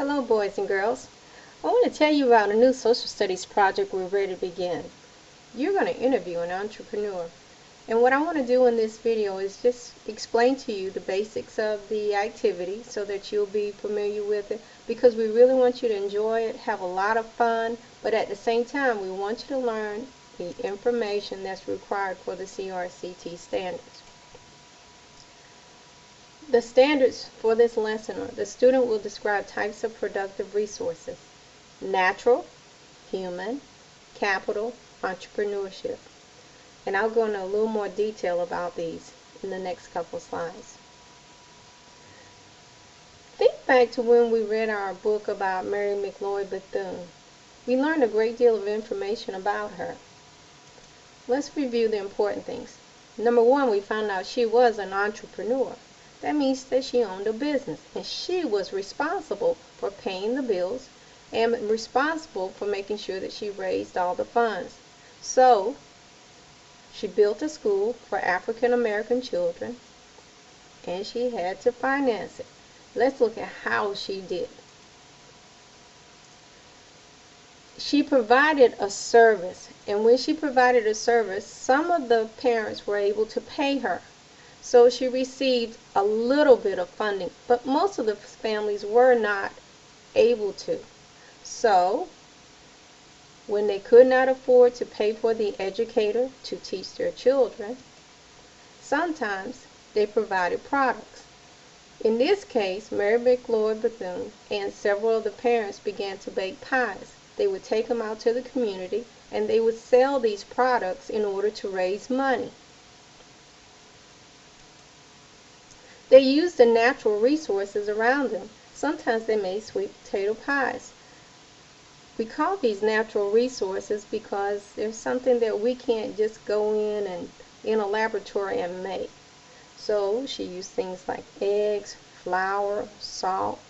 Hello boys and girls. I want to tell you about a new social studies project we're ready to begin. You're going to interview an entrepreneur. And what I want to do in this video is just explain to you the basics of the activity so that you'll be familiar with it, because we really want you to enjoy it, have a lot of fun, but at the same time we want you to learn the information that's required for the CRCT standards. The standards for this lesson are: the student will describe types of productive resources: natural, human, capital, entrepreneurship. And I'll go into a little more detail about these in the next couple slides. Think back to when we read our book about Mary McLeod Bethune. We learned a great deal of information about her. Let's review the important things. Number one, we found out she was an entrepreneur. That means that she owned a business, and she was responsible for paying the bills and responsible for making sure that she raised all the funds. So she built a school for African American children, and she had to finance it. Let's look at how she did. She provided a service, and when she provided a service, some of the parents were able to pay her. So she received a little bit of funding, but most of the families were not able to. So when they could not afford to pay for the educator to teach their children, sometimes they provided products. In this case, Mary McLeod Bethune and several of the parents began to bake pies. They would take them out to the community, and they would sell these products in order to raise money. They used the natural resources around them. Sometimes they made sweet potato pies. We call these natural resources because there's something that we can't just go in a laboratory and make. So she used things like eggs, flour, salt.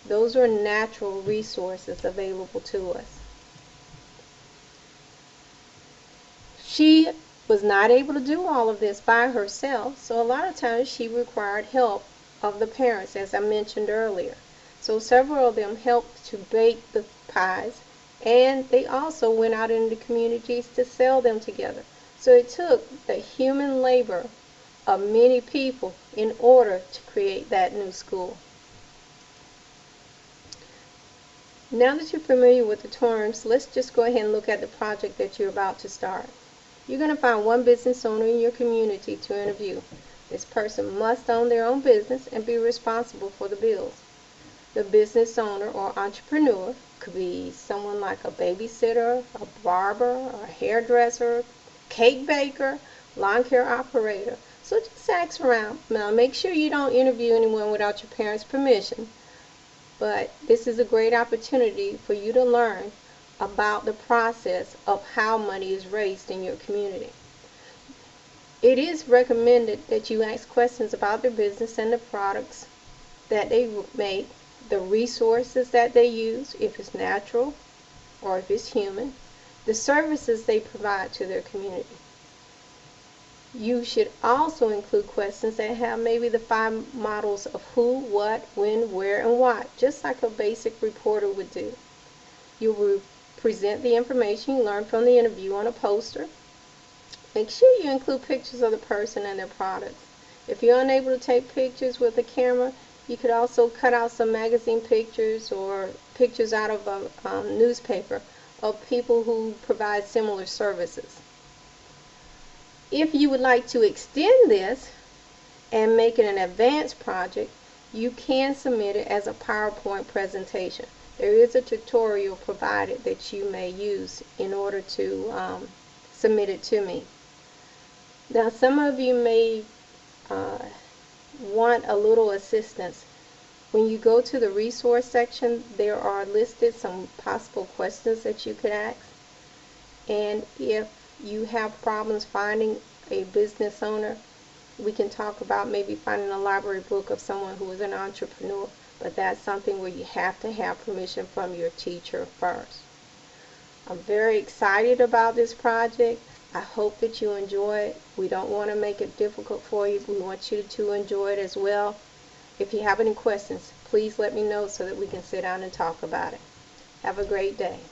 Those are natural resources available to us. She was not able to do all of this by herself, so a lot of times she required help of the parents, as I mentioned earlier. So several of them helped to bake the pies, and they also went out into the communities to sell them together. So it took the human labor of many people in order to create that new school. Now that you're familiar with the terms, let's just go ahead and look at the project that you're about to start. You're going to find one business owner in your community to interview. This person must own their own business and be responsible for the bills. The business owner or entrepreneur could be someone like a babysitter, a barber, a hairdresser, cake baker, lawn care operator. So just ask around. Now make sure you don't interview anyone without your parents' permission. But this is a great opportunity for you to learn about the process of how money is raised in your community. It is recommended that you ask questions about their business and the products that they make, the resources that they use, if it's natural or if it's human, the services they provide to their community. You should also include questions that have maybe the 5 models of who, what, when, where, and why, just like a basic reporter would do. You will present the information you learned from the interview on a poster. Make sure you include pictures of the person and their products. If you're unable to take pictures with a camera, you could also cut out some magazine pictures or pictures out of a newspaper of people who provide similar services. If you would like to extend this and make it an advanced project, you can submit it as a PowerPoint presentation. There is a tutorial provided that you may use in order to submit it to me. Now some of you may want a little assistance. When you go to the resource section, there are listed some possible questions that you could ask. And if you have problems finding a business owner, we can talk about maybe finding a library book of someone who is an entrepreneur. But that's something where you have to have permission from your teacher first. I'm very excited about this project. I hope that you enjoy it. We don't want to make it difficult for you. We want you to enjoy it as well. If you have any questions, please let me know so that we can sit down and talk about it. Have a great day.